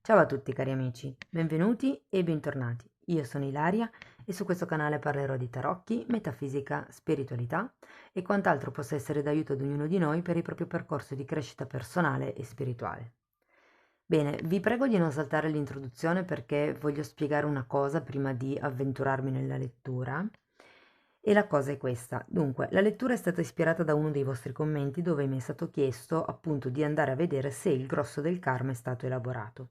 Ciao a tutti cari amici, benvenuti e bentornati. Io sono Ilaria e su questo canale parlerò di tarocchi, metafisica, spiritualità e quant'altro possa essere d'aiuto ad ognuno di noi per il proprio percorso di crescita personale e spirituale. Bene, vi prego di non saltare l'introduzione perché voglio spiegare una cosa prima di avventurarmi nella lettura. E la cosa è questa. Dunque, la lettura è stata ispirata da uno dei vostri commenti dove mi è stato chiesto appunto di andare a vedere se il grosso del karma è stato elaborato.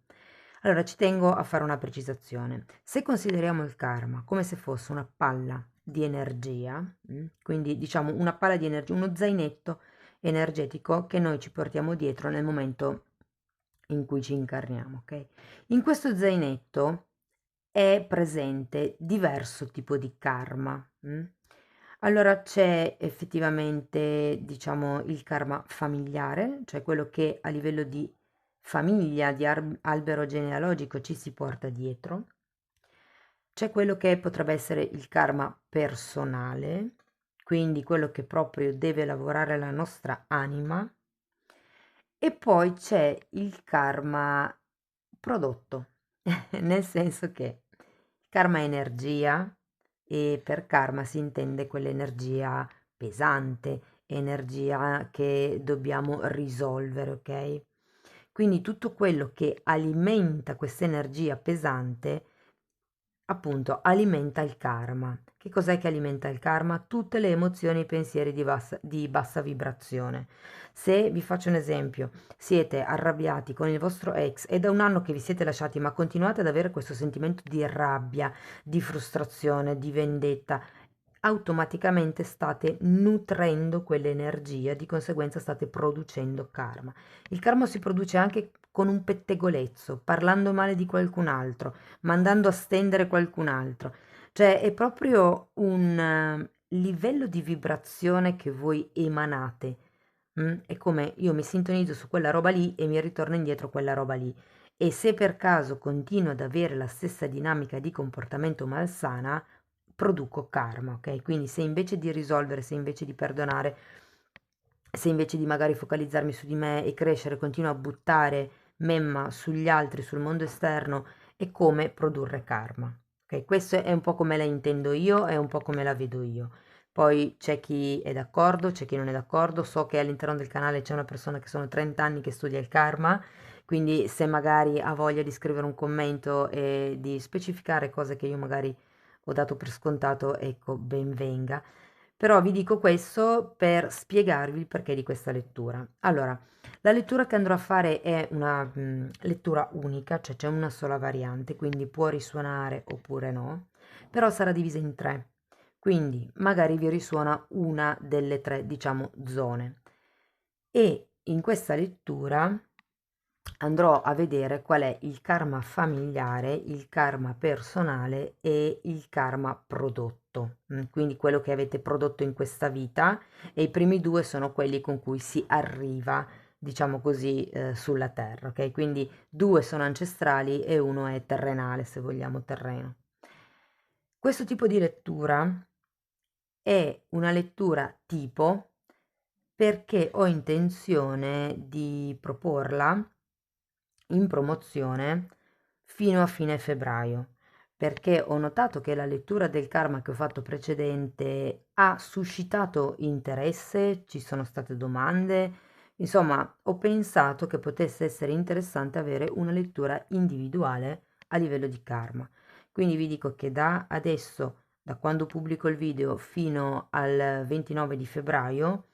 Allora, ci tengo a fare una precisazione. Se consideriamo il karma come se fosse una palla di energia, quindi diciamo una palla di energia, uno zainetto energetico che noi ci portiamo dietro nel momento in cui ci incarniamo, ok? In questo zainetto è presente diverso tipo di karma. Allora c'è effettivamente, diciamo, il karma familiare, cioè quello che a livello di famiglia, di albero genealogico ci si porta dietro. C'è quello che potrebbe essere il karma personale, quindi quello che proprio deve lavorare la nostra anima. E poi c'è il karma prodotto, nel senso che il karma è energia e per karma si intende quell'energia pesante, energia che dobbiamo risolvere, ok? Quindi tutto quello che alimenta questa energia pesante, appunto, alimenta il karma. Che cos'è che alimenta il karma? Tutte le emozioni e i pensieri di bassa vibrazione. Se vi faccio un esempio, siete arrabbiati con il vostro ex, è da un anno che vi siete lasciati, ma continuate ad avere questo sentimento di rabbia, di frustrazione, di vendetta, automaticamente state nutrendo quell'energia, di conseguenza state producendo karma. Il karma si produce anche con un pettegolezzo, parlando male di qualcun altro, mandando a stendere qualcun altro. Cioè è proprio un livello di vibrazione che voi emanate. È come io mi sintonizzo su quella roba lì e mi ritorna indietro quella roba lì. E se per caso continuo ad avere la stessa dinamica di comportamento malsana, produco karma, ok? Quindi se invece di risolvere, se invece di perdonare, se invece di magari focalizzarmi su di me e crescere, continuo a buttare memma sugli altri, sul mondo esterno, è come produrre karma. Ok? Questo è un po' come la intendo io, è un po' come la vedo io. Poi c'è chi è d'accordo, c'è chi non è d'accordo. So che all'interno del canale c'è una persona che sono 30 anni che studia il karma, quindi se magari ha voglia di scrivere un commento e di specificare cose che io magari ho dato per scontato, ecco, ben venga. Però vi dico questo per spiegarvi il perché di questa lettura. Allora, la lettura che andrò a fare è una lettura unica, cioè c'è una sola variante, quindi può risuonare oppure no, però sarà divisa in tre. Quindi magari vi risuona una delle tre, diciamo, zone. E in questa lettura andrò a vedere qual è il karma familiare, il karma personale e il karma prodotto, quindi quello che avete prodotto in questa vita, e i primi due sono quelli con cui si arriva, diciamo così, sulla terra, ok? Quindi due sono ancestrali e uno è terrenale, se vogliamo, terreno. Questo tipo di lettura è una lettura tipo perché ho intenzione di proporla in promozione fino a fine febbraio, perché ho notato che la lettura del karma che ho fatto precedente ha suscitato interesse, ci sono state domande, insomma, ho pensato che potesse essere interessante avere una lettura individuale a livello di karma. Quindi vi dico che da adesso, da quando pubblico il video fino al 29 di febbraio,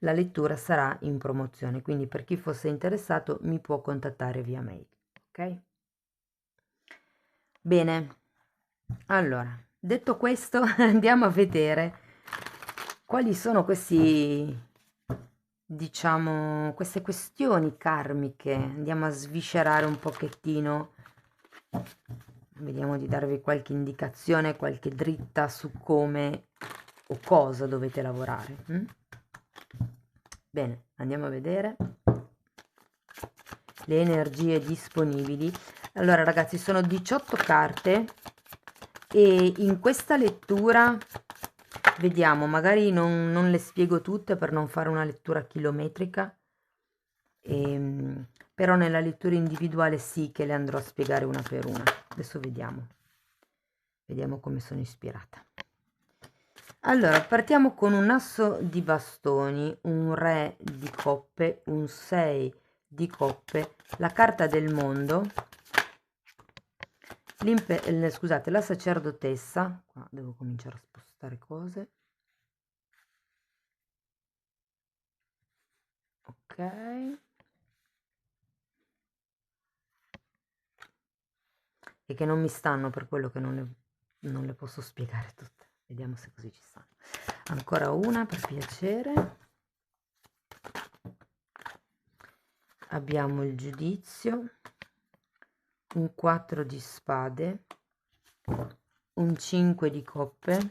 la lettura sarà in promozione, quindi per chi fosse interessato mi può contattare via mail, ok? Bene, allora, detto questo, andiamo a vedere quali sono questi, diciamo, queste questioni karmiche. Andiamo a sviscerare un pochettino, vediamo di darvi qualche indicazione, qualche dritta su come o cosa dovete lavorare. Bene, andiamo a vedere le energie disponibili. Allora ragazzi, sono 18 carte e in questa lettura vediamo, magari non le spiego tutte per non fare una lettura chilometrica, però nella lettura individuale sì che le andrò a spiegare una per una. Adesso vediamo come sono ispirata. Allora, partiamo con un asso di bastoni, un re di coppe, un 6 di coppe, la carta del mondo, scusate, la sacerdotessa, qua devo cominciare a spostare cose, ok, e che non mi stanno per quello che non le posso spiegare tutte, vediamo se così ci stanno. Ancora una per piacere, abbiamo il giudizio, un 4 di spade, un 5 di coppe,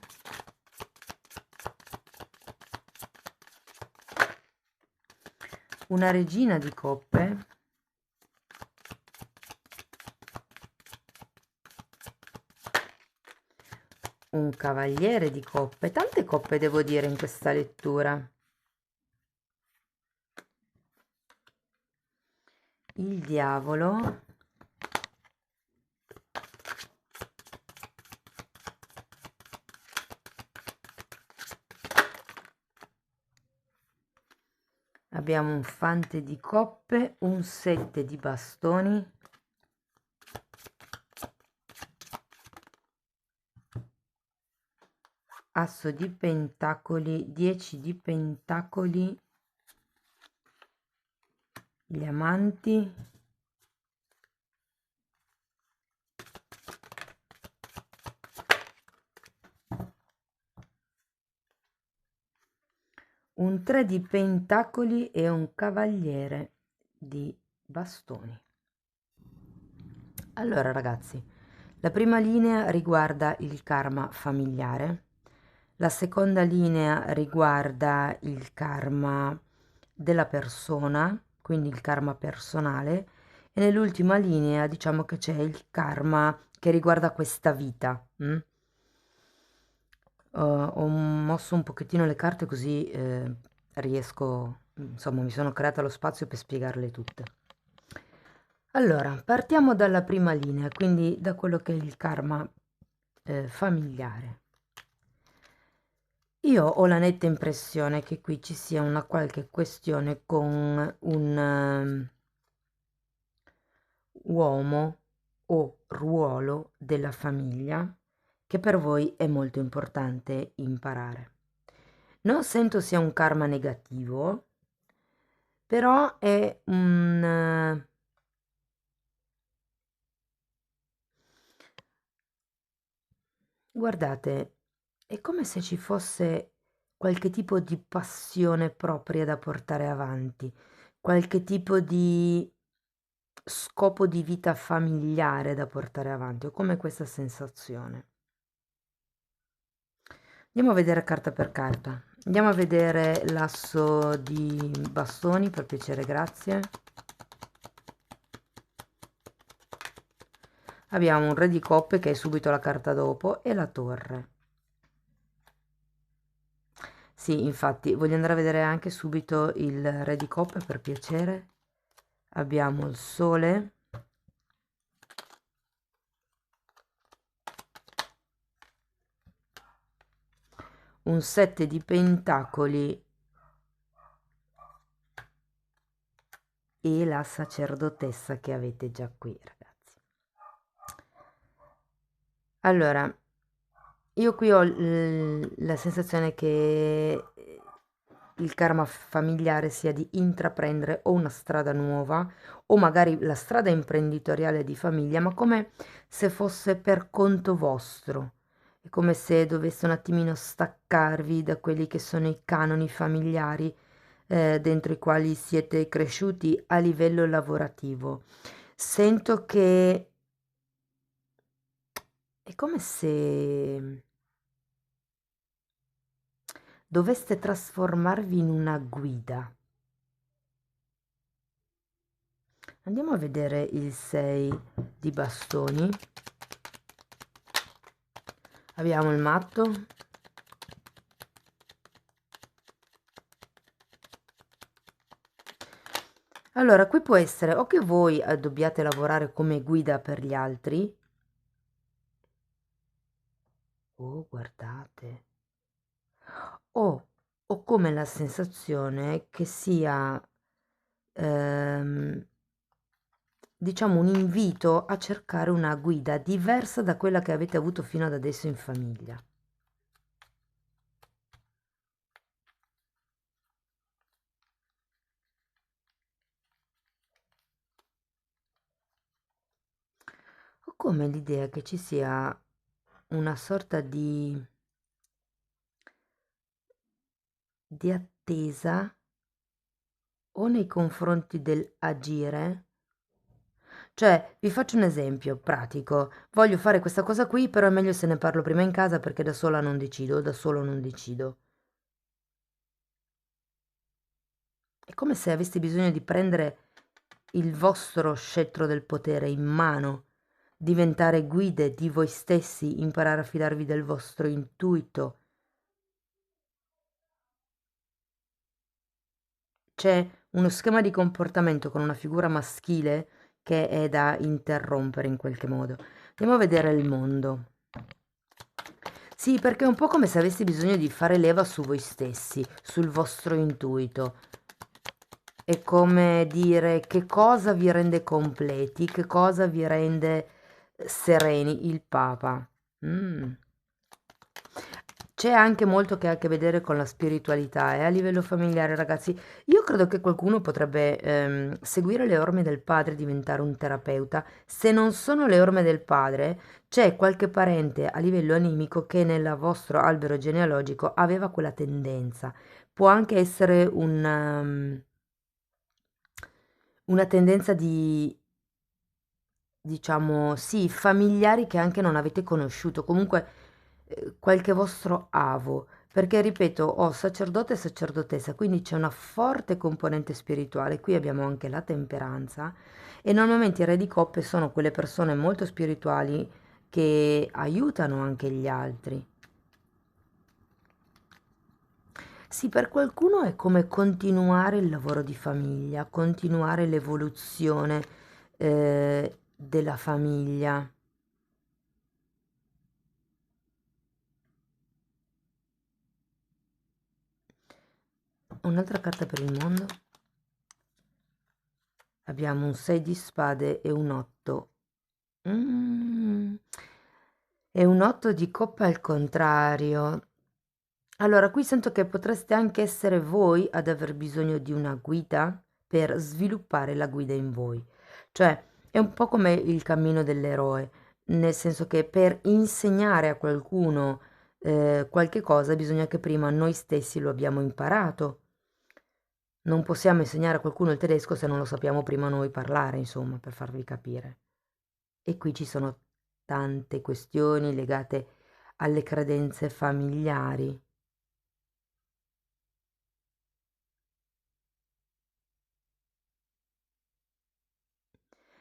una regina di coppe, un cavaliere di coppe, tante coppe devo dire in questa lettura, il diavolo, abbiamo un fante di coppe, un 7 di bastoni, asso di pentacoli, 10 di pentacoli, gli amanti, un 3 di pentacoli e un cavaliere di bastoni. Allora ragazzi, la prima linea riguarda il karma familiare, la seconda linea riguarda il karma della persona, quindi il karma personale, e nell'ultima linea diciamo che c'è il karma che riguarda questa vita. Ho mosso un pochettino le carte così riesco, insomma, mi sono creata lo spazio per spiegarle tutte. Allora, partiamo dalla prima linea, quindi da quello che è il karma familiare. Io ho la netta impressione che qui ci sia una qualche questione con un uomo o ruolo della famiglia che per voi è molto importante imparare. Non sento sia un karma negativo, però è un... guardate, è come se ci fosse qualche tipo di passione propria da portare avanti, qualche tipo di scopo di vita familiare da portare avanti. Ho come questa sensazione. Andiamo a vedere carta per carta. Andiamo a vedere l'asso di bastoni, per piacere, grazie. Abbiamo un re di coppe che è subito la carta dopo e la torre. Sì, infatti, voglio andare a vedere anche subito il re di coppe, per piacere. Abbiamo il sole. Un 7 di pentacoli e la sacerdotessa che avete già qui, ragazzi. Allora, io qui ho la sensazione che il karma familiare sia di intraprendere o una strada nuova o magari la strada imprenditoriale di famiglia, ma come se fosse per conto vostro. È come se doveste un attimino staccarvi da quelli che sono i canoni familiari dentro i quali siete cresciuti a livello lavorativo. Sento che è come se doveste trasformarvi in una guida. Andiamo a vedere il 6 di bastoni. Abbiamo il matto. Allora, qui può essere o che voi dobbiate lavorare come guida per gli altri. Oh, guardate. O, o come la sensazione che sia, ehm, diciamo, un invito a cercare una guida diversa da quella che avete avuto fino ad adesso in famiglia. Ho come l'idea che ci sia una sorta di attesa o nei confronti dell'agire. Cioè, vi faccio un esempio pratico. Voglio fare questa cosa qui, però è meglio se ne parlo prima in casa perché da sola non decido, da solo non decido. È come se aveste bisogno di prendere il vostro scettro del potere in mano, diventare guide di voi stessi, imparare a fidarvi del vostro intuito. C'è uno schema di comportamento con una figura maschile che è da interrompere in qualche modo. Andiamo a vedere il mondo. Sì, perché è un po' come se avessi bisogno di fare leva su voi stessi, sul vostro intuito. È come dire che cosa vi rende completi, che cosa vi rende sereni, il Papa. Mm. C'è anche molto che ha a che vedere con la spiritualità e a livello familiare, ragazzi. Io credo che qualcuno potrebbe seguire le orme del padre e diventare un terapeuta. Se non sono le orme del padre, c'è qualche parente a livello animico che nel vostro albero genealogico aveva quella tendenza. Può anche essere una tendenza di, diciamo, sì, familiari che anche non avete conosciuto, comunque qualche vostro avo, perché ripeto, ho sacerdote e sacerdotessa, quindi c'è una forte componente spirituale, qui abbiamo anche la temperanza e normalmente i re di coppe sono quelle persone molto spirituali che aiutano anche gli altri. Sì, per qualcuno è come continuare il lavoro di famiglia, continuare l'evoluzione della famiglia. Un'altra carta per il mondo. Abbiamo un 6 di spade e un 8. Mm. E un 8 di coppa al contrario. Allora, qui sento che potreste anche essere voi ad aver bisogno di una guida per sviluppare la guida in voi. Cioè, è un po' come il cammino dell'eroe, nel senso che per insegnare a qualcuno qualche cosa bisogna che prima noi stessi lo abbiamo imparato. Non possiamo insegnare a qualcuno il tedesco se non lo sappiamo prima noi parlare, insomma, per farvi capire. E qui ci sono tante questioni legate alle credenze familiari.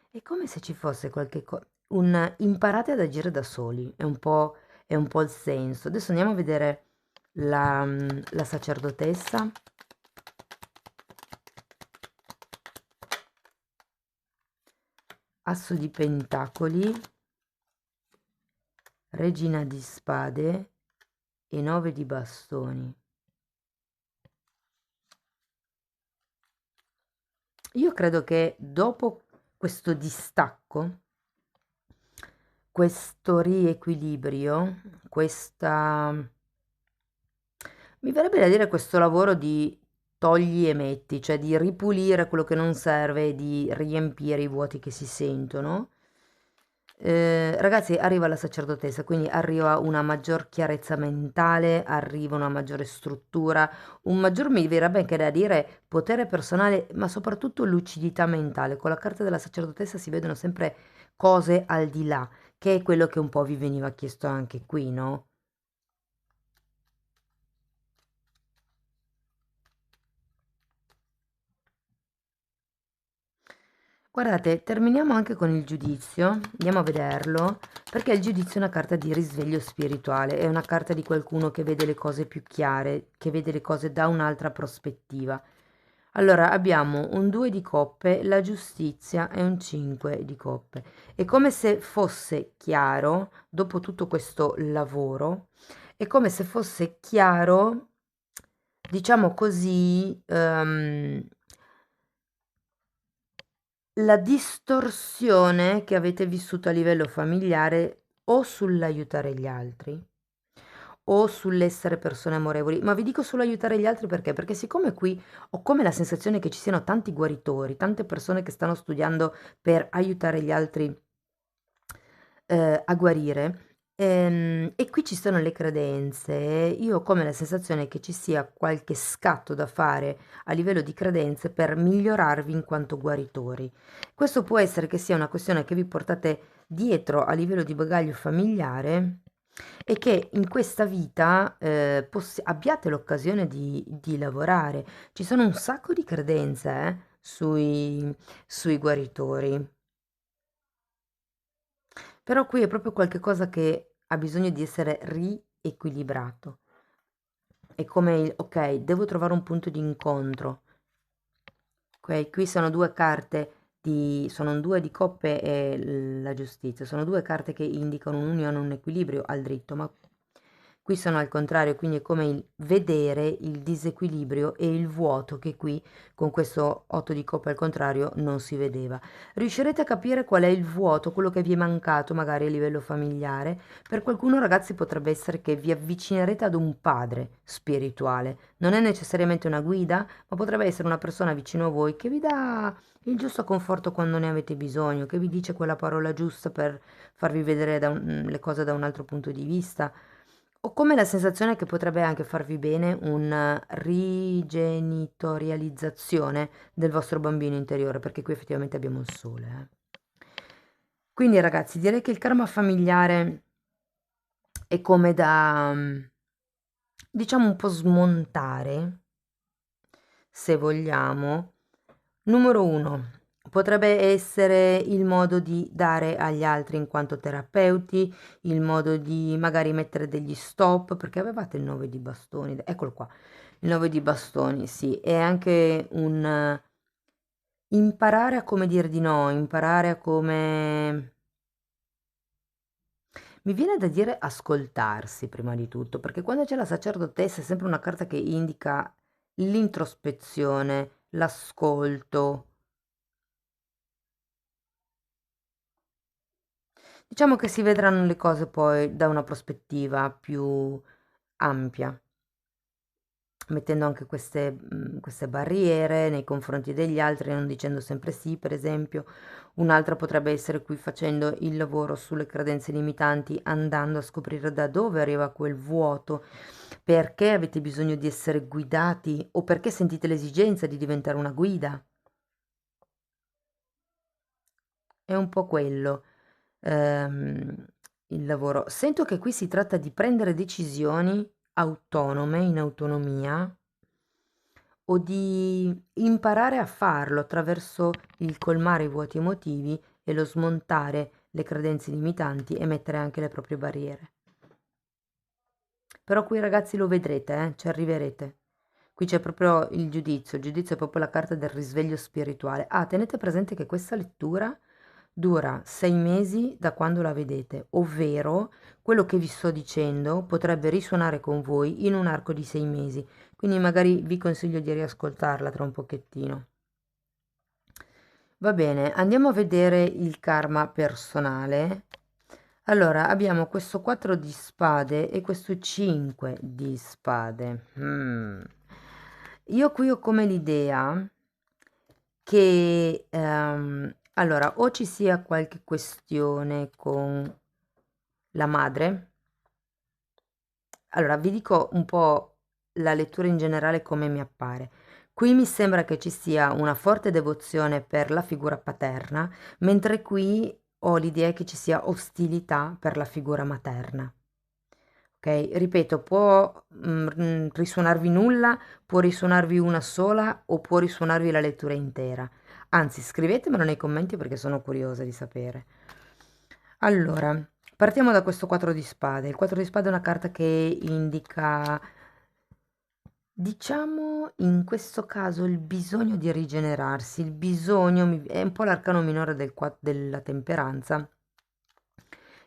È come se ci fosse qualche un imparate ad agire da soli, è un po' il senso. Adesso andiamo a vedere la sacerdotessa. Asso di pentacoli, regina di spade e 9 di bastoni. Io credo che dopo questo distacco, questo riequilibrio, questa, mi verrebbe da dire questo lavoro di togli e metti, cioè di ripulire quello che non serve e di riempire i vuoti che si sentono. Ragazzi, arriva la sacerdotessa, quindi arriva una maggior chiarezza mentale, arriva una maggiore struttura, un maggior, mi verrebbe anche da dire, potere personale, ma soprattutto lucidità mentale. Con la carta della sacerdotessa si vedono sempre cose al di là, che è quello che un po' vi veniva chiesto anche qui, no? Guardate, terminiamo anche con il giudizio, andiamo a vederlo, perché il giudizio è una carta di risveglio spirituale, è una carta di qualcuno che vede le cose più chiare, che vede le cose da un'altra prospettiva. Allora, abbiamo un 2 di coppe, la giustizia e un 5 di coppe. È come se fosse chiaro, dopo tutto questo lavoro, è come se fosse chiaro, diciamo così, la distorsione che avete vissuto a livello familiare o sull'aiutare gli altri o sull'essere persone amorevoli. Ma vi dico sull'aiutare gli altri perché? Perché siccome qui ho come la sensazione che ci siano tanti guaritori, tante persone che stanno studiando per aiutare gli altri a guarire, e qui ci sono le credenze, io ho come la sensazione che ci sia qualche scatto da fare a livello di credenze per migliorarvi in quanto guaritori. Questo può essere che sia una questione che vi portate dietro a livello di bagaglio familiare e che in questa vita abbiate l'occasione di lavorare. Ci sono un sacco di credenze sui guaritori. Però qui è proprio qualche cosa che ha bisogno di essere riequilibrato. È come il, ok, devo trovare un punto di incontro. Ok, qui sono due carte sono un 2 di coppe e la giustizia, sono due carte che indicano un'unione, un equilibrio al dritto, ma qui sono al contrario, quindi è come il vedere il disequilibrio e il vuoto che qui con questo 8 di coppe al contrario non si vedeva. Riuscirete a capire qual è il vuoto, quello che vi è mancato magari a livello familiare? Per qualcuno ragazzi potrebbe essere che vi avvicinerete ad un padre spirituale, non è necessariamente una guida, ma potrebbe essere una persona vicino a voi che vi dà il giusto conforto quando ne avete bisogno, che vi dice quella parola giusta per farvi vedere le cose da un altro punto di vista. Ho come la sensazione che potrebbe anche farvi bene una rigenitorializzazione del vostro bambino interiore, perché qui effettivamente abbiamo il sole. Quindi ragazzi, direi che il karma familiare è come da, diciamo, un po' smontare, se vogliamo. Numero 1, potrebbe essere il modo di dare agli altri in quanto terapeuti, il modo di magari mettere degli stop, perché avevate il 9 di bastoni, eccolo qua, il 9 di bastoni, sì, è anche un imparare a come dire di no, imparare a come... Mi viene da dire ascoltarsi prima di tutto, perché quando c'è la sacerdotessa è sempre una carta che indica l'introspezione, l'ascolto. Diciamo che si vedranno le cose poi da una prospettiva più ampia, mettendo anche queste barriere nei confronti degli altri, non dicendo sempre sì, per esempio. Un'altra potrebbe essere qui facendo il lavoro sulle credenze limitanti, andando a scoprire da dove arriva quel vuoto, perché avete bisogno di essere guidati o perché sentite l'esigenza di diventare una guida. È un po' quello, ehm, il lavoro. Sento che qui si tratta di prendere decisioni autonome, in autonomia, o di imparare a farlo attraverso il colmare i vuoti emotivi e lo smontare le credenze limitanti e mettere anche le proprie barriere. Però qui ragazzi lo vedrete, ci arriverete. Qui c'è proprio il giudizio è proprio la carta del risveglio spirituale. Ah, tenete presente che questa lettura dura 6 mesi da quando la vedete, ovvero quello che vi sto dicendo potrebbe risuonare con voi in un arco di 6 mesi, quindi magari vi consiglio di riascoltarla tra un pochettino. Va bene, andiamo a vedere il karma personale. Allora, abbiamo questo 4 di spade e questo 5 di spade. Io qui ho come l'idea che, allora, o ci sia qualche questione con la madre. Allora, vi dico un po' la lettura in generale come mi appare. Qui mi sembra che ci sia una forte devozione per la figura paterna, mentre qui ho l'idea che ci sia ostilità per la figura materna. Ok, ripeto, può risuonarvi nulla, può risuonarvi una sola o può risuonarvi la lettura intera. Anzi, scrivetemelo nei commenti perché sono curiosa di sapere. Allora, partiamo da questo 4 di spade. Il 4 di spade è una carta che indica Diciamo in questo caso il bisogno di rigenerarsi, il bisogno è un po' l'arcano minore della temperanza.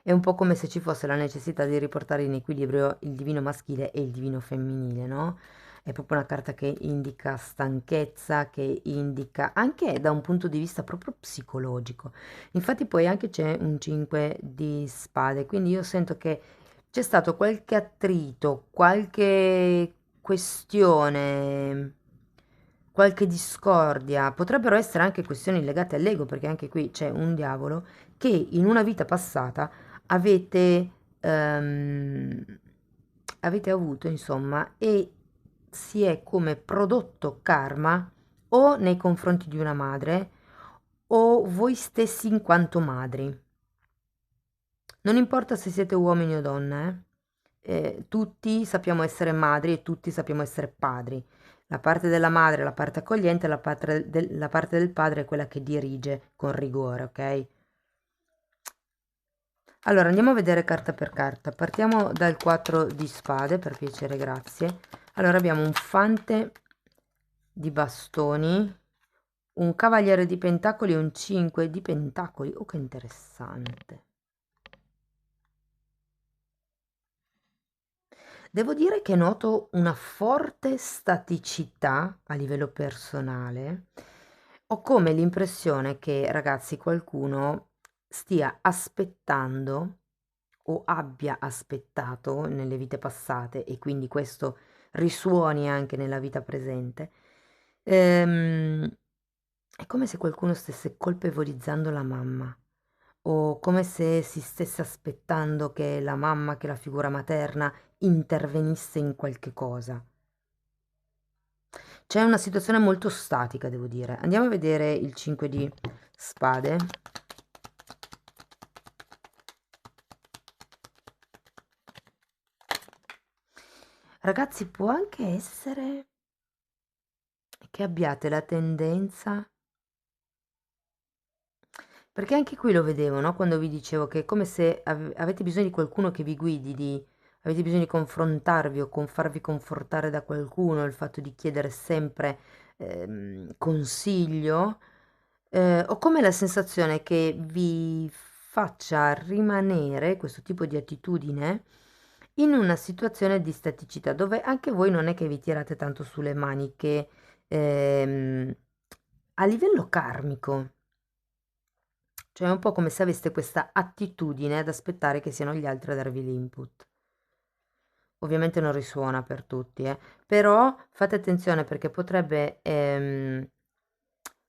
È un po' come se ci fosse la necessità di riportare in equilibrio il divino maschile e il divino femminile, no? È proprio una carta che indica stanchezza, che indica anche da un punto di vista proprio psicologico. Infatti poi anche c'è un 5 di spade, quindi io sento che c'è stato qualche attrito, qualche questione, qualche discordia. Potrebbero essere anche questioni legate all'ego, perché anche qui c'è un diavolo che in una vita passata avete, avete avuto, insomma, e si è come prodotto karma o nei confronti di una madre o voi stessi in quanto madri. Non importa se siete uomini o donne, tutti sappiamo essere madri e tutti sappiamo essere padri. La parte della madre è la parte accogliente, la parte del padre è quella che dirige con rigore, ok? Allora, andiamo a vedere carta per carta. Partiamo dal 4 di spade, per piacere, grazie. Allora, abbiamo un fante di bastoni, un cavaliere di pentacoli e un 5 di pentacoli. Oh, che interessante. Devo dire che noto una forte staticità a livello personale. Ho come l'impressione che, ragazzi, qualcuno stia aspettando o abbia aspettato nelle vite passate e quindi questo risuoni anche nella vita presente. Ehm, è come se qualcuno stesse colpevolizzando la mamma o come se si stesse aspettando che la mamma, che la figura materna intervenisse in qualche cosa. C'è una situazione molto statica, devo dire. Andiamo a vedere il 5 di spade. Ragazzi, può anche essere che abbiate la tendenza, perché anche qui lo vedevo, no? Quando vi dicevo che è come se avete bisogno di qualcuno che vi guidi, avete bisogno di confrontarvi o farvi confortare da qualcuno, il fatto di chiedere sempre consiglio, ho come la sensazione che vi faccia rimanere questo tipo di attitudine in una situazione di staticità, dove anche voi non è che vi tirate tanto sulle maniche a livello karmico. Cioè è un po' come se aveste questa attitudine ad aspettare che siano gli altri a darvi l'input. Ovviamente non risuona per tutti, però fate attenzione perché potrebbe,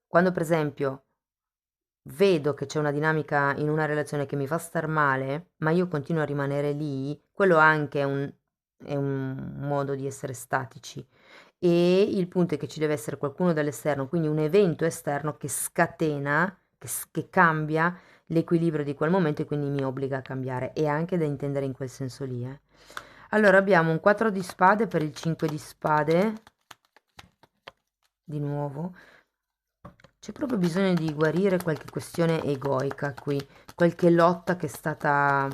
quando per esempio vedo che c'è una dinamica in una relazione che mi fa star male, ma io continuo a rimanere lì, quello anche è un modo di essere statici. E il punto è che ci deve essere qualcuno dall'esterno, quindi un evento esterno che scatena, che cambia l'equilibrio di quel momento e quindi mi obbliga a cambiare. È anche da intendere in quel senso lì, eh. Allora abbiamo un 4 di spade per il 5 di spade, di nuovo. C'è proprio bisogno di guarire qualche questione egoica qui, qualche lotta che è stata...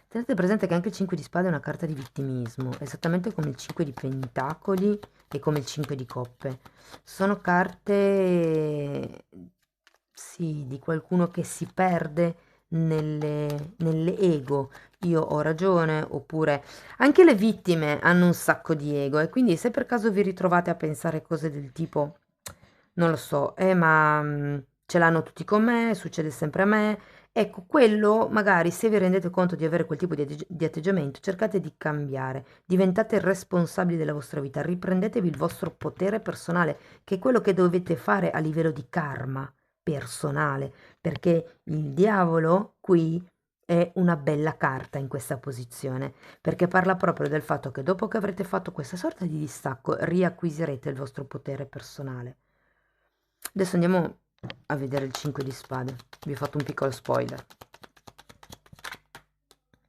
Tenete presente che anche il 5 di spade è una carta di vittimismo, esattamente come il 5 di pentacoli e come il 5 di coppe. Sono carte, sì, di qualcuno che si perde nelle ego. Io ho ragione, oppure anche le vittime hanno un sacco di ego e quindi se per caso vi ritrovate a pensare cose del tipo, non lo so, ma ce l'hanno tutti con me, succede sempre a me. Ecco, quello magari se vi rendete conto di avere quel tipo di atteggiamento, cercate di cambiare, diventate responsabili della vostra vita, riprendetevi il vostro potere personale, che è quello che dovete fare a livello di karma personale, perché il diavolo qui è una bella carta in questa posizione, perché parla proprio del fatto che dopo che avrete fatto questa sorta di distacco, riacquisirete il vostro potere personale. Adesso andiamo a vedere il 5 di spade. Vi ho fatto un piccolo spoiler.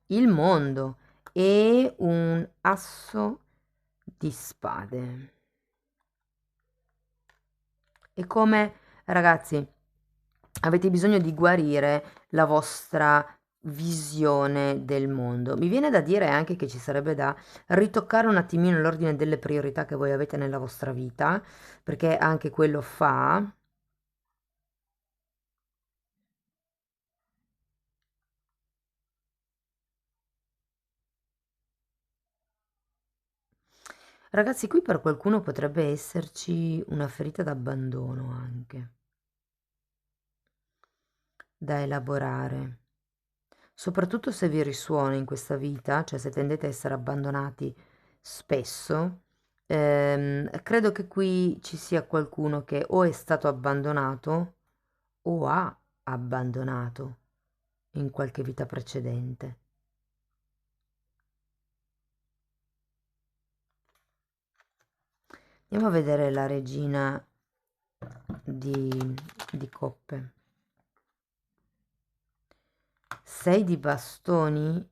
Il mondo e un asso di spade. E come, ragazzi, avete bisogno di guarire la vostra visione del mondo. Mi viene da dire anche che ci sarebbe da ritoccare un attimino l'ordine delle priorità che voi avete nella vostra vita, perché anche quello fa. Ragazzi, qui per qualcuno potrebbe esserci una ferita d'abbandono anche, da elaborare. Soprattutto se vi risuona in questa vita, cioè se tendete a essere abbandonati spesso, credo che qui ci sia qualcuno che o è stato abbandonato o ha abbandonato in qualche vita precedente. Andiamo a vedere la regina di coppe. 6 di bastoni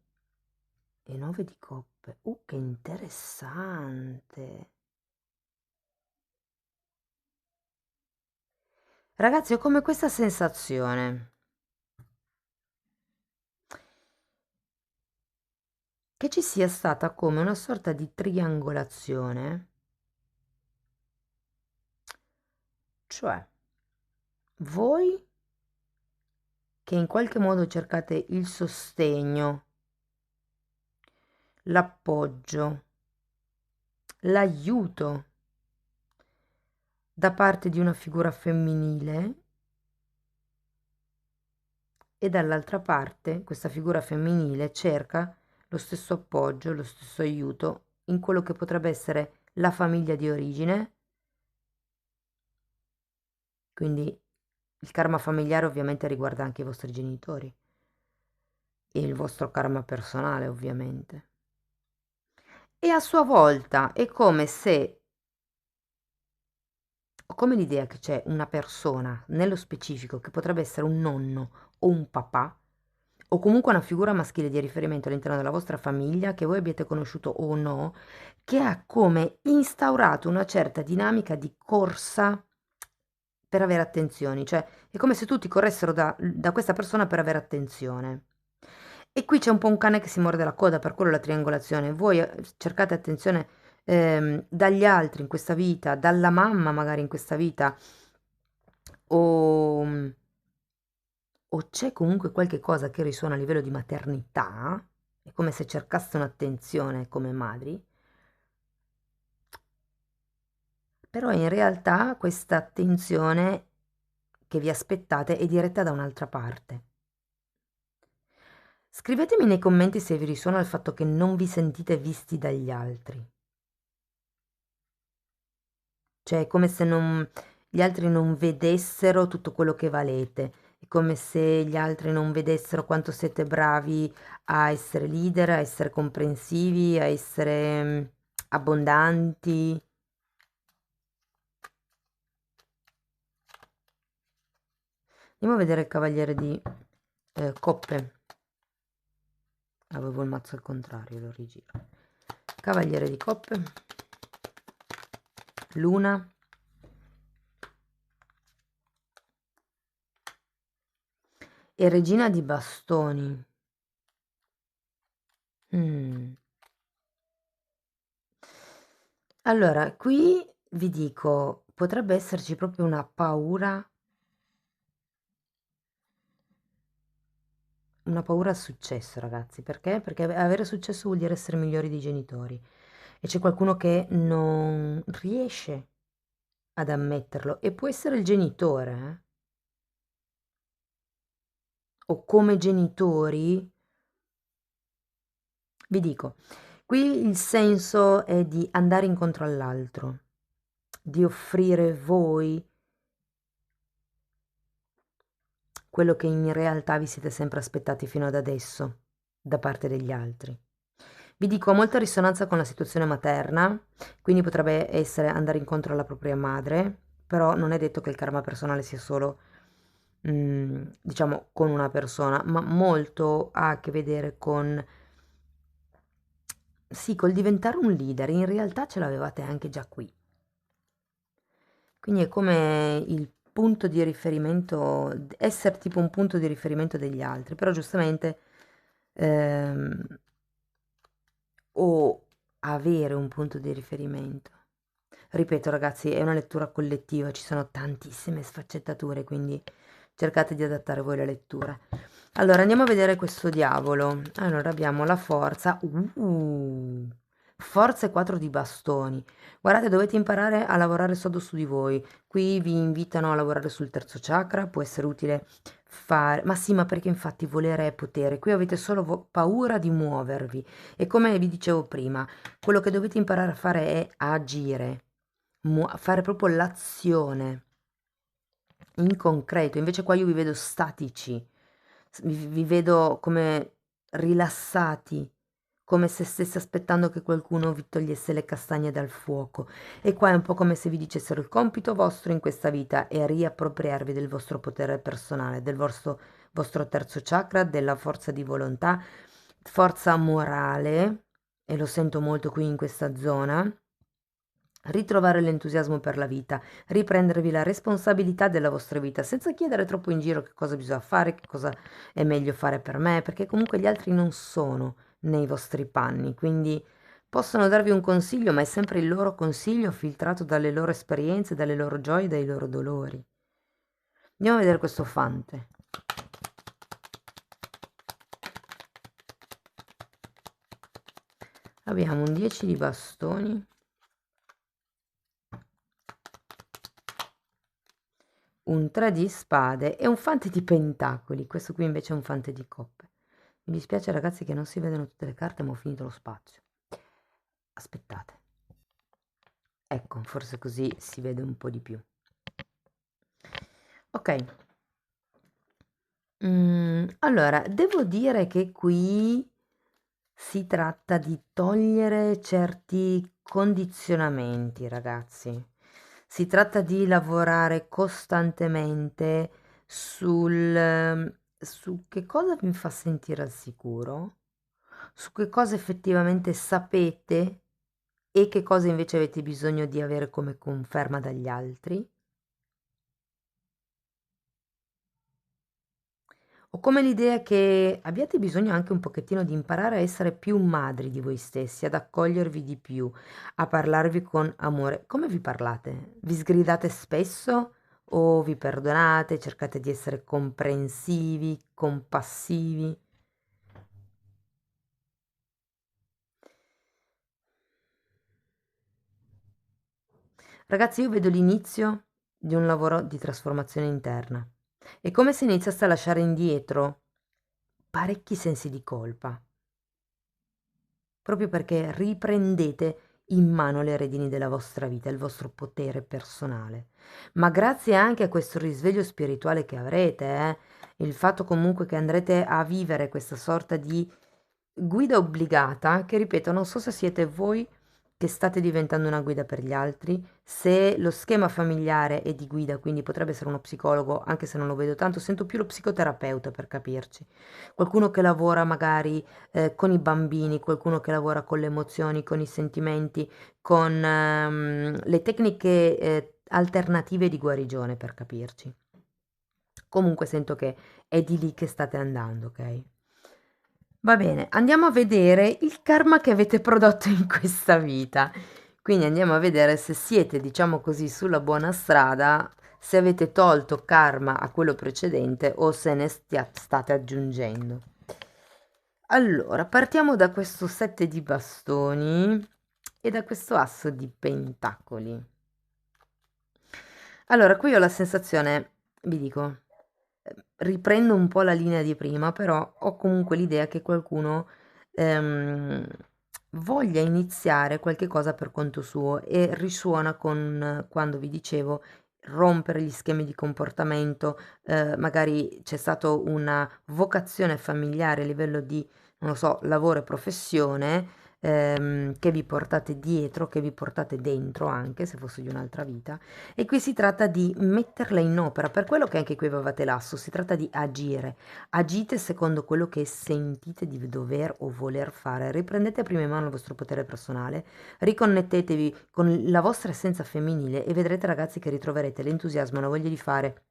e 9 di coppe. Che interessante. Ragazzi, ho come questa sensazione che ci sia stata come una sorta di triangolazione, cioè voi che in qualche modo cercate il sostegno, l'appoggio, l'aiuto da parte di una figura femminile e dall'altra parte questa figura femminile cerca lo stesso appoggio, lo stesso aiuto in quello che potrebbe essere la famiglia di origine, quindi il karma familiare ovviamente riguarda anche i vostri genitori e il vostro karma personale ovviamente. E a sua volta è come se, ho come l'idea che c'è una persona nello specifico che potrebbe essere un nonno o un papà o comunque una figura maschile di riferimento all'interno della vostra famiglia che voi abbiate conosciuto o no, che ha come instaurato una certa dinamica di corsa per avere attenzioni, cioè è come se tutti corressero da questa persona per avere attenzione. E qui c'è un po' un cane che si morde la coda, per quello la triangolazione. Voi cercate attenzione dagli altri in questa vita, dalla mamma magari in questa vita, o, o c'è comunque qualche cosa che risuona a livello di maternità, è come se cercaste un'attenzione come madri, però in realtà questa attenzione che vi aspettate è diretta da un'altra parte. Scrivetemi nei commenti se vi risuona il fatto che non vi sentite visti dagli altri. Cioè è come se gli altri non vedessero tutto quello che valete, è come se gli altri non vedessero quanto siete bravi a essere leader, a essere comprensivi, a essere abbondanti. Andiamo a vedere il cavaliere di coppe. Avevo il mazzo al contrario, lo rigiro. Cavaliere di coppe, luna, e regina di bastoni. Allora, qui vi dico, potrebbe esserci proprio una paura al successo, ragazzi. Perché? Perché avere successo vuol dire essere migliori dei genitori. E c'è qualcuno che non riesce ad ammetterlo. E può essere il genitore, o come genitori. Vi dico, qui il senso è di andare incontro all'altro, di offrire voi quello che in realtà vi siete sempre aspettati fino ad adesso da parte degli altri. Vi dico, ha molta risonanza con la situazione materna, quindi potrebbe essere andare incontro alla propria madre, però non è detto che il karma personale sia solo, diciamo, con una persona, ma molto ha a che vedere con, sì, col diventare un leader. In realtà ce l'avevate anche già qui. Quindi è come il punto di riferimento, essere tipo un punto di riferimento degli altri, però giustamente ehm, o avere un punto di riferimento. Ripeto ragazzi, è una lettura collettiva, ci sono tantissime sfaccettature, quindi cercate di adattare voi la lettura. Allora, andiamo a vedere questo diavolo. Allora, abbiamo la forza. Forza e 4 di bastoni. Guardate, dovete imparare a lavorare sodo su di voi. Qui vi invitano a lavorare sul terzo chakra, può essere utile fare... Ma sì, ma perché infatti volere è potere. Qui avete solo paura di muovervi. E come vi dicevo prima, quello che dovete imparare a fare è agire, fare proprio l'azione in concreto. Invece qua io vi vedo statici, vi vedo come rilassati, come se stesse aspettando che qualcuno vi togliesse le castagne dal fuoco. E qua è un po' come se vi dicessero: il compito vostro in questa vita è riappropriarvi del vostro potere personale, del vostro terzo chakra, della forza di volontà, forza morale, e lo sento molto qui in questa zona. Ritrovare l'entusiasmo per la vita, riprendervi la responsabilità della vostra vita, senza chiedere troppo in giro che cosa bisogna fare, che cosa è meglio fare per me, perché comunque gli altri non sono nei vostri panni, quindi possono darvi un consiglio, ma è sempre il loro consiglio filtrato dalle loro esperienze, dalle loro gioie, dai loro dolori. Andiamo a vedere questo fante. Abbiamo un 10 di bastoni, un 3 di spade e un fante di pentacoli. Questo qui invece è un fante di coppe. Mi dispiace ragazzi che non si vedono tutte le carte, ma ho finito lo spazio. Aspettate. Ecco, forse così si vede un po' di più. Ok. Allora, devo dire che qui si tratta di togliere certi condizionamenti, ragazzi. Si tratta di lavorare costantemente su che cosa vi fa sentire al sicuro, su che cosa effettivamente sapete e che cosa invece avete bisogno di avere come conferma dagli altri. Ho come l'idea che abbiate bisogno anche un pochettino di imparare a essere più madri di voi stessi, ad accogliervi di più, a parlarvi con amore. Come vi parlate? Vi sgridate spesso o vi perdonate? Cercate di essere comprensivi, compassivi? Ragazzi, io vedo l'inizio di un lavoro di trasformazione interna. È come se iniziaste a lasciare indietro parecchi sensi di colpa, proprio perché riprendete in mano le redini della vostra vita, il vostro potere personale. Ma grazie anche a questo risveglio spirituale che avrete, il fatto comunque che andrete a vivere questa sorta di guida obbligata, che ripeto, non so se siete voi che state diventando una guida per gli altri, se lo schema familiare è di guida, quindi potrebbe essere uno psicologo, anche se non lo vedo tanto, sento più lo psicoterapeuta per capirci. Qualcuno che lavora magari con i bambini, qualcuno che lavora con le emozioni, con i sentimenti, con le tecniche alternative di guarigione per capirci. Comunque sento che è di lì che state andando, ok? Va bene, andiamo a vedere il karma che avete prodotto in questa vita. Quindi andiamo a vedere se siete, diciamo così, sulla buona strada, se avete tolto karma a quello precedente o se ne state aggiungendo. Allora, partiamo da questo 7 di bastoni e da questo asso di pentacoli. Allora, qui ho la sensazione, vi dico, riprendo un po' la linea di prima, però ho comunque l'idea che qualcuno voglia iniziare qualche cosa per conto suo e risuona con quando vi dicevo rompere gli schemi di comportamento, magari c'è stata una vocazione familiare a livello di, non lo so, lavoro e professione, che vi portate dietro, che vi portate dentro anche se fosse di un'altra vita, e qui si tratta di metterla in opera, per quello che anche qui avevate l'asso, si tratta di agire. Agite secondo quello che sentite di dover o voler fare. Riprendete prima in mano il vostro potere personale, riconnettetevi con la vostra essenza femminile e vedrete ragazzi che ritroverete l'entusiasmo e la voglia di fare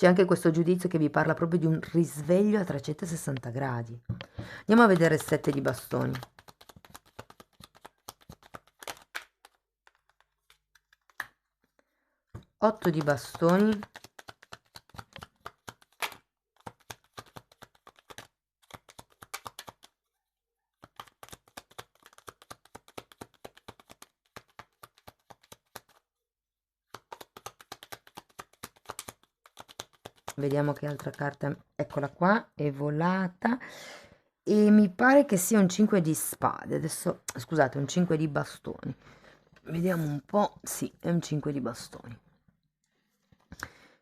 C'è anche questo giudizio che vi parla proprio di un risveglio a 360 gradi. Andiamo a vedere il 7 di bastoni. 8 di bastoni. Vediamo che altra carta, eccola qua, è volata e mi pare che sia un 5 di spade, adesso scusate, un 5 di bastoni, vediamo un po', sì, è un 5 di bastoni,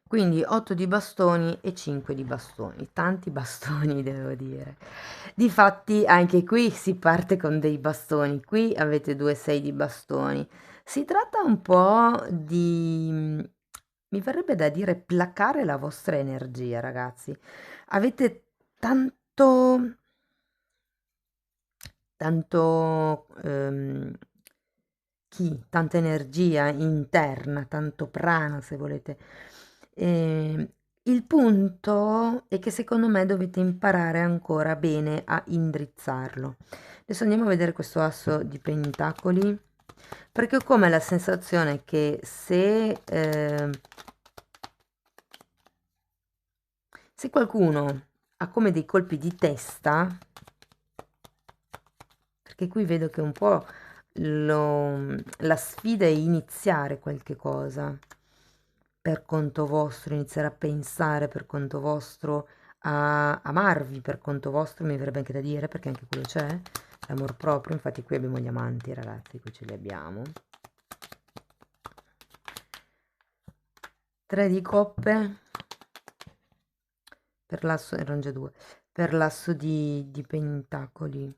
quindi 8 di bastoni e 5 di bastoni, tanti bastoni devo dire. Difatti anche qui si parte con dei bastoni, qui avete 2 6 di bastoni, si tratta un po' di, mi verrebbe da dire, placare la vostra energia, ragazzi. Avete tanto, tanto, tanta energia interna, tanto prana, se volete. Ehm, il punto è che secondo me dovete imparare ancora bene a indrizzarlo. Adesso andiamo a vedere questo asso di pentacoli, perché ho come la sensazione che se qualcuno ha come dei colpi di testa, perché qui vedo che un po' la sfida è iniziare qualche cosa per conto vostro, iniziare a pensare per conto vostro, a amarvi per conto vostro, mi verrebbe anche da dire, perché anche quello c'è, l'amor proprio, infatti qui abbiamo gli amanti, ragazzi, qui ce li abbiamo. 3 di coppe, per l'asso, erano già 2, per l'asso di pentacoli.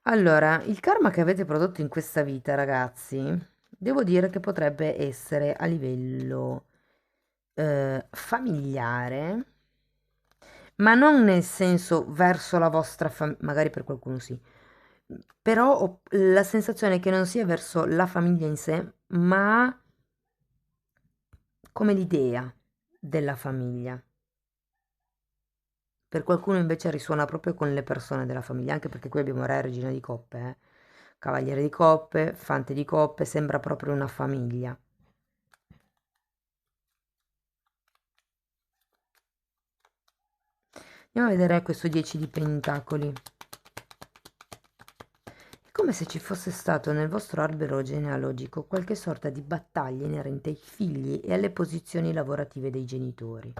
Allora, il karma che avete prodotto in questa vita, ragazzi, devo dire che potrebbe essere a livello familiare, ma non nel senso verso la vostra famiglia, magari per qualcuno sì, però ho la sensazione che non sia verso la famiglia in sé, ma come l'idea della famiglia. Per qualcuno invece risuona proprio con le persone della famiglia, anche perché qui abbiamo re e regina di coppe, cavaliere di coppe, fante di coppe, sembra proprio una famiglia. Andiamo a vedere questo 10 di pentacoli. È come se ci fosse stato nel vostro albero genealogico qualche sorta di battaglia inerente ai figli e alle posizioni lavorative dei genitori.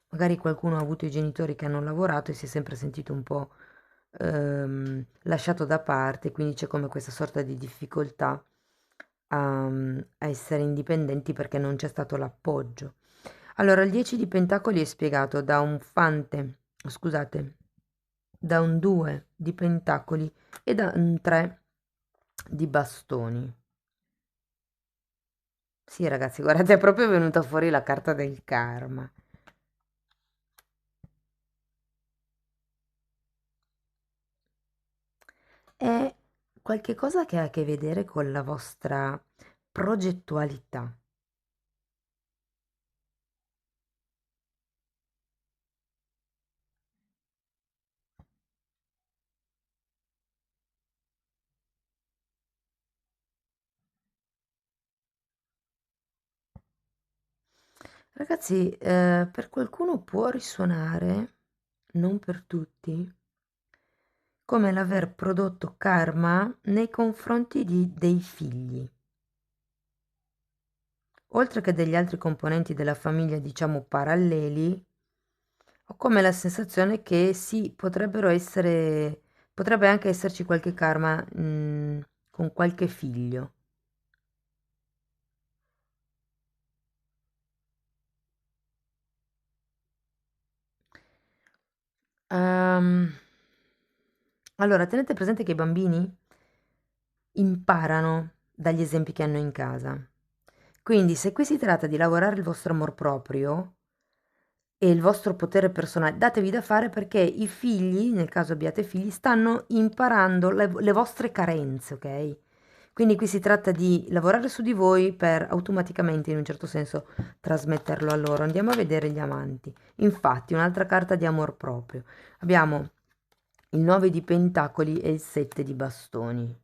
Magari qualcuno ha avuto i genitori che hanno lavorato e si è sempre sentito un po' lasciato da parte, quindi c'è come questa sorta di difficoltà a essere indipendenti perché non c'è stato l'appoggio. Allora, il 10 di pentacoli è spiegato da un fante, scusate, da un 2 di pentacoli e da un 3 di bastoni. Sì, ragazzi, guardate, è proprio venuta fuori la carta del karma. È qualche cosa che ha a che vedere con la vostra progettualità. Ragazzi, per qualcuno può risuonare, non per tutti, come l'aver prodotto karma nei confronti dei figli, oltre che degli altri componenti della famiglia, diciamo paralleli. Ho come la sensazione che sì, potrebbe anche esserci qualche karma, con qualche figlio. Ehm, allora, tenete presente che i bambini imparano dagli esempi che hanno in casa. Quindi, se qui si tratta di lavorare il vostro amor proprio e il vostro potere personale. Datevi da fare perché i figli, nel caso abbiate figli, stanno imparando le vostre carenze, ok? Quindi qui si tratta di lavorare su di voi per automaticamente, in un certo senso, trasmetterlo a loro. Andiamo a vedere gli amanti. Infatti, un'altra carta di amor proprio. Abbiamo il 9 di pentacoli e il 7 di bastoni.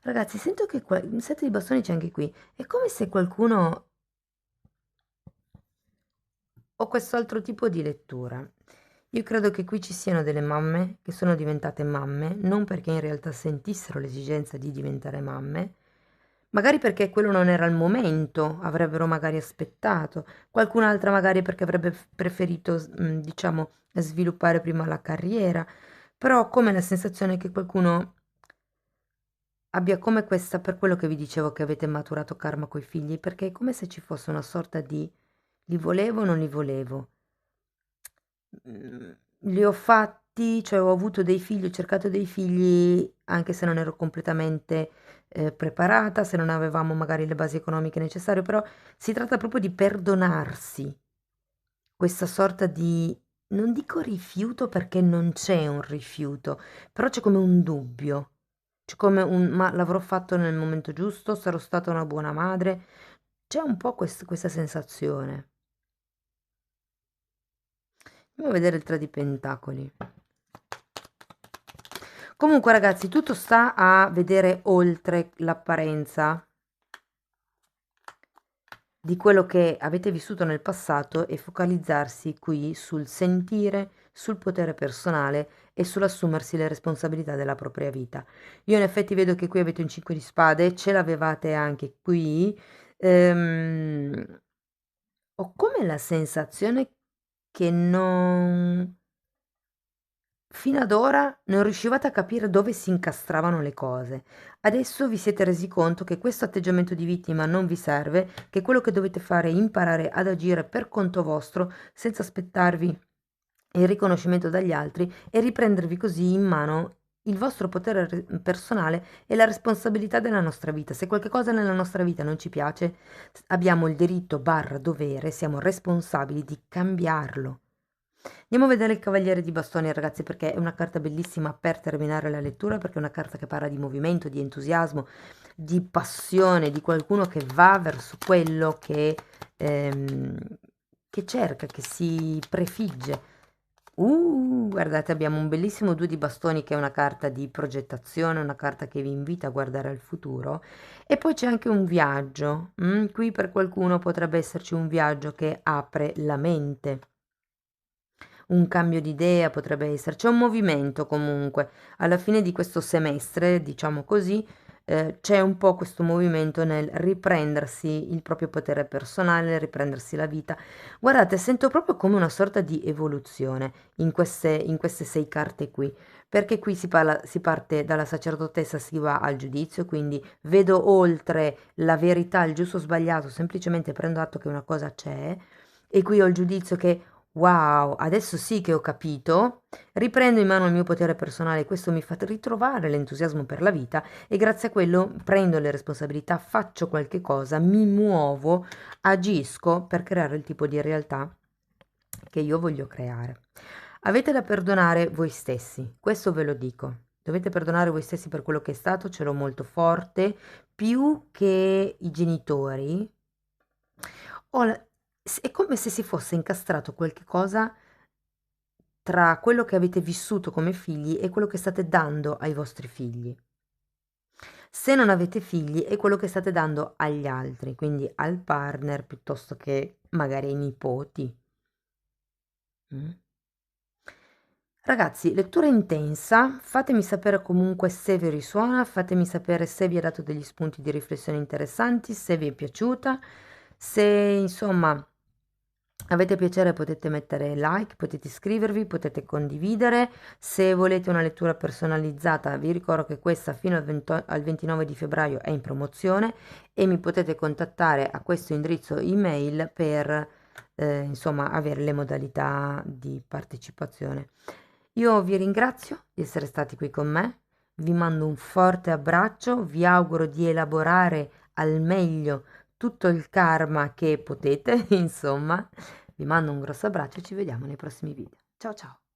Ragazzi, sento che il 7 di bastoni c'è anche qui. È come se qualcuno... Ho quest'altro tipo di lettura. Io credo che qui ci siano delle mamme che sono diventate mamme, non perché in realtà sentissero l'esigenza di diventare mamme, magari perché quello non era il momento, avrebbero magari aspettato, qualcun'altra magari perché avrebbe preferito, diciamo, sviluppare prima la carriera, però ho come la sensazione che qualcuno abbia come questa, per quello che vi dicevo che avete maturato karma coi figli, perché è come se ci fosse una sorta di li volevo o non li volevo. Li ho fatti, cioè ho avuto dei figli, ho cercato dei figli anche se non ero completamente preparata, se non avevamo magari le basi economiche necessarie, però si tratta proprio di perdonarsi questa sorta di, non dico rifiuto perché non c'è un rifiuto, però c'è come un dubbio, c'è come un ma l'avrò fatto nel momento giusto, sarò stata una buona madre, c'è un po' questa sensazione. Andiamo a vedere il 3 di pentacoli. Comunque ragazzi, tutto sta a vedere oltre l'apparenza di quello che avete vissuto nel passato e focalizzarsi qui sul sentire, sul potere personale e sull'assumersi le responsabilità della propria vita. Io in effetti vedo che qui avete un 5 di spade, ce l'avevate anche qui. Ho come la sensazione che non... Fino ad ora non riuscivate a capire dove si incastravano le cose. Adesso vi siete resi conto che questo atteggiamento di vittima non vi serve, che quello che dovete fare è imparare ad agire per conto vostro senza aspettarvi il riconoscimento dagli altri e riprendervi così in mano il vostro potere personale e la responsabilità della nostra vita. Se qualche cosa nella nostra vita non ci piace, abbiamo il diritto barra dovere, siamo responsabili di cambiarlo. Andiamo a vedere il Cavaliere di Bastoni, ragazzi, perché è una carta bellissima per terminare la lettura, perché è una carta che parla di movimento, di entusiasmo, di passione, di qualcuno che va verso quello ehm, che cerca, che si prefigge. Guardate, abbiamo un bellissimo 2 di bastoni che è una carta di progettazione, una carta che vi invita a guardare al futuro. E poi c'è anche un viaggio. Qui per qualcuno potrebbe esserci un viaggio che apre la mente, un cambio di idea potrebbe esserci, c'è un movimento comunque. Alla fine di questo semestre, diciamo così, c'è un po' questo movimento nel riprendersi il proprio potere personale, riprendersi la vita. Guardate, sento proprio come una sorta di evoluzione in queste 6 carte qui, perché qui si parte dalla sacerdotessa, si va al giudizio, quindi vedo oltre la verità, il giusto o sbagliato, semplicemente prendo atto che una cosa c'è, e qui ho il giudizio che wow, adesso sì che ho capito, riprendo in mano il mio potere personale, questo mi fa ritrovare l'entusiasmo per la vita e grazie a quello prendo le responsabilità, faccio qualche cosa, mi muovo, agisco per creare il tipo di realtà che io voglio creare. Avete da perdonare voi stessi, questo ve lo dico. Dovete perdonare voi stessi per quello che è stato, ce l'ho molto forte, più che i genitori. È come se si fosse incastrato qualche cosa tra quello che avete vissuto come figli e quello che state dando ai vostri figli. Se non avete figli è quello che state dando agli altri, quindi al partner piuttosto che magari ai nipoti. Mm. Ragazzi, lettura intensa, fatemi sapere comunque se vi risuona, fatemi sapere se vi ha dato degli spunti di riflessione interessanti, se vi è piaciuta, se insomma avete piacere potete mettere like, potete iscrivervi, potete condividere. Se volete una lettura personalizzata, vi ricordo che questa fino al 29 di febbraio è in promozione e mi potete contattare a questo indirizzo email per insomma avere le modalità di partecipazione. Io vi ringrazio di essere stati qui con me, vi mando un forte abbraccio, vi auguro di elaborare al meglio tutto il karma che potete, insomma. Vi mando un grosso abbraccio e ci vediamo nei prossimi video. Ciao ciao!